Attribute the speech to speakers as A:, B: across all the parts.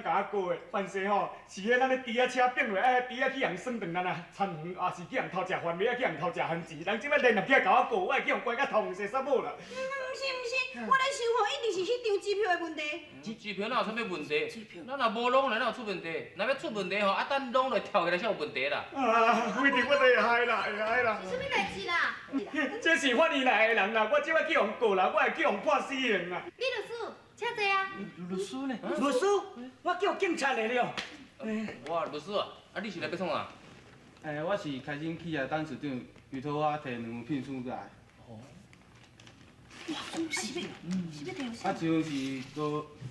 A: 甲我过的，凡是吼是迄咱咧猪仔车顶落，猪仔去人算断咱啊，田园也是去人偷食饭，尾仔去人偷食番薯，人即摆连入去甲我过，我会去用关甲痛死啥无啦？
B: 毋是，我咧想吼，一定是迄张机票的问题。
C: 机票哪有啥物问题？咱若无弄来，哪有出问题？若要出问题吼，等弄来跳起来才有问题啦。
A: 啊，规定我都会害啦，会害啦。
B: 是啥物代志啦？
A: 这是法院内的人啦，我即摆去用告啦，我会去用判死刑啦。
B: 李律师，请坐啊。
D: 律师呢？
A: 律师，我叫警察来了。
C: 我律师啊，你是来要创啊？
D: 我是开心企业董事长，委托我摕2份聘书过来。
B: 是要调啥？
D: 一张是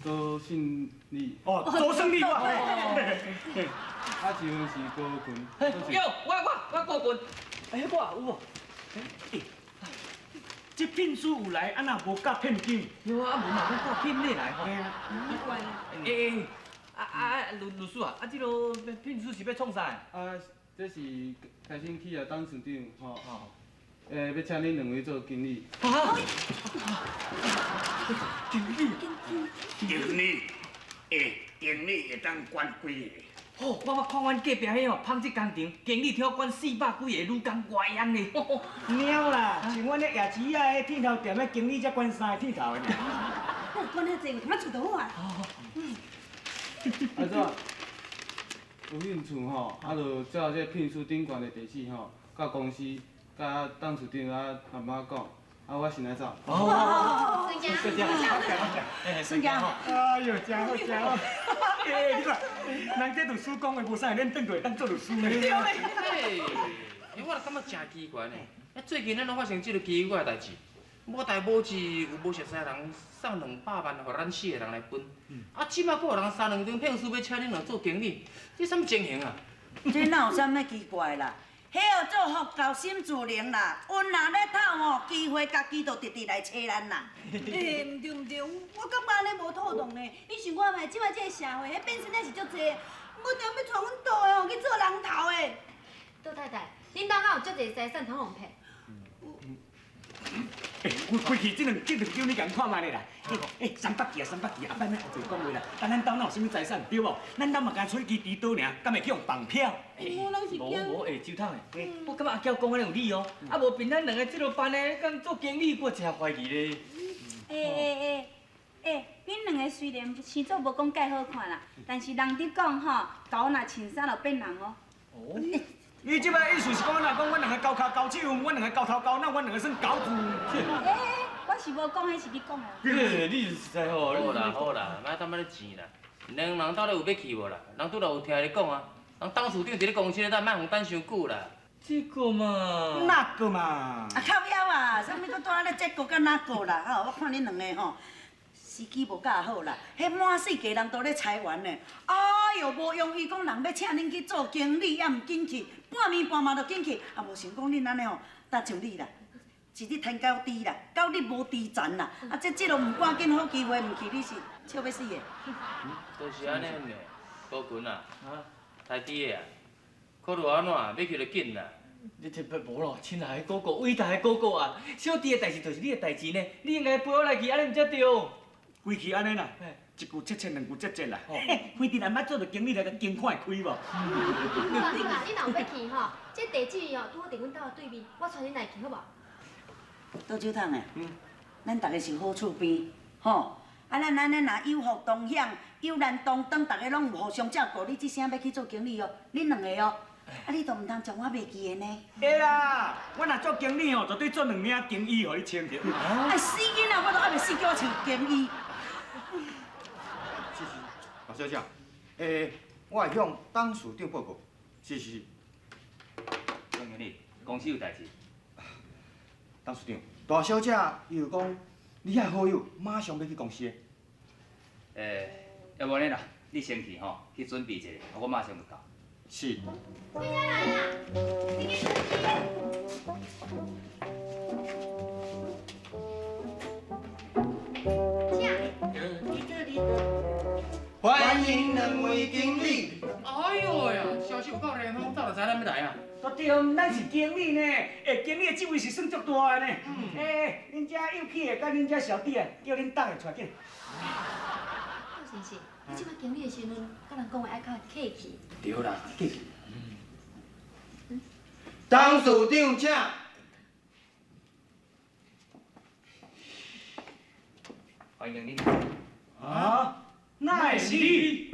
D: 高信利，
A: 周胜利我。
D: 一张是高群。
C: 有，我高棍。
A: 我有无？这聘书有来，安那无甲骗金？
D: 有啊，无嘛，我聘你来吼。
E: 律师啊，这个聘书是要创啥？
D: 这是开心企业董事长吼，要请恁2位做经理。
F: 经理，经理会当管几个？
E: 哦，我看阮隔壁迄纺织工厂，经理听管400几个女工外样呢。
A: 猫啦，像阮咧夜市啊，剃头店的经理才管3个剃头的呢。
B: 管遐济，有他妈做到我啊！
D: 怎？有兴趣吼，就照这聘书顶悬的地址吼，甲公司、甲董事长阿妈讲，我先来走。
B: 孙家，孙家，
A: 哎呦，真好真好！你看，人这律师讲的无啥会恁转过来当做律师呢？
C: 我就感觉真奇怪呢。最近咱拢发生这个奇怪的代志，无代无志有无熟悉的人送200万互咱4个人来分，即马佫有人送2张聘书要请恁做经理，这什么情形啊？
G: 这哪有啥物奇怪啦？迄号做福到心自灵啦，运人咧透吼，机会家己就直直来找咱啦。
B: 毋对，我感觉安尼无妥当呢。你想看觅，即摆这个社会，迄变数也是足济，我定要带阮倒的吼去做人头的。
H: 杜太太，恁兜敢有足济财产通互骗？
A: 我开去这两张你共看卖咧啦。300件啊，后摆咱后嘴讲话啦。但咱兜哪有啥物财产对无？咱兜嘛敢吹支猪刀尔，敢会去用绑票？
B: 我拢是惊。
E: 无周汤的，我感觉阿娇讲安尼有理哦。无凭咱2个这落班的，敢做经理，我真怀疑咧。
I: 恁2个虽然生做无讲介好看啦，但是人伫讲吼，狗若穿衫就变人哦。
A: 伊即摆意思是讲，若讲阮2个高脚高手，阮2个高头高脑，阮2个算高子。
I: 我是无讲，迄是你讲的。
E: 你实在吼。
C: 好啦，莫耽误你钱啦。2人斗咧有要去无啦？人拄着有听你讲啊，人董事长伫咧公司咧等，莫互等伤久啦。
E: 这个嘛。
A: 哪个嘛？
G: 靠腰啊，啥物搁带咧这个甲哪个啦？我看恁2个吼。司机无教好啦，迄满世界人都咧裁员呢。哎哟，无容易讲人要请恁去做经理，也毋紧去，半暝半嘛就紧去，也无想讲恁安尼吼，搭像你啦，一日趁到猪啦，到你无猪残啦，这落毋赶紧好机会毋去，你是笑要死的。
C: 都是安尼呢，高群啊，太低的啊，考虑安怎，要去就紧啦。
E: 你这无咯，亲爱的哥哥，伟大的哥哥啊，小弟的代志就是你的代志呢，你应该陪我来去，安尼毋才对。
A: 规气安尼啦，一句切切，2句切切啦。反正咱捌做着经理来，甲经看会开无？
H: 你若有要去吼，这地址吼拄好伫阮兜的对面，我带恁来去好无？
G: 倒酒桶诶，咱大家是好厝边，吼。咱安尼若有福同享，有难同当，大家拢有互相照顾。你即声要去做经理哦，恁2个哦，你都毋通将我袂记的呢。
A: 会啦，我若做经理吼，绝对做2领经医互你穿着。
G: 死囡仔，我都还袂死叫我穿经医。
F: 大小姐，我会向董事长报告。是。
C: 总经理，公司有代志。
F: 董事长，大小姐伊就讲，你遐好友马上要去公司的。
J: 要无呢啦，你先去吼，去准备一下，我马上就到。
F: 是。
H: 大家来啦，你去
F: 欢迎2位经理。
C: 哎呦呀，消息有够灵通，早就知咱要来啊。
A: 都对，咱是经理呢。经理的职位是算足大的呢。恁遮幼气的，甲恁遮小弟啊，叫恁等下出紧。
H: 是是，你即摆经理的时阵，甲人讲话爱较客气。
F: 对啦，客气。董事长请。
J: 欢迎你。
A: 啊，那是你。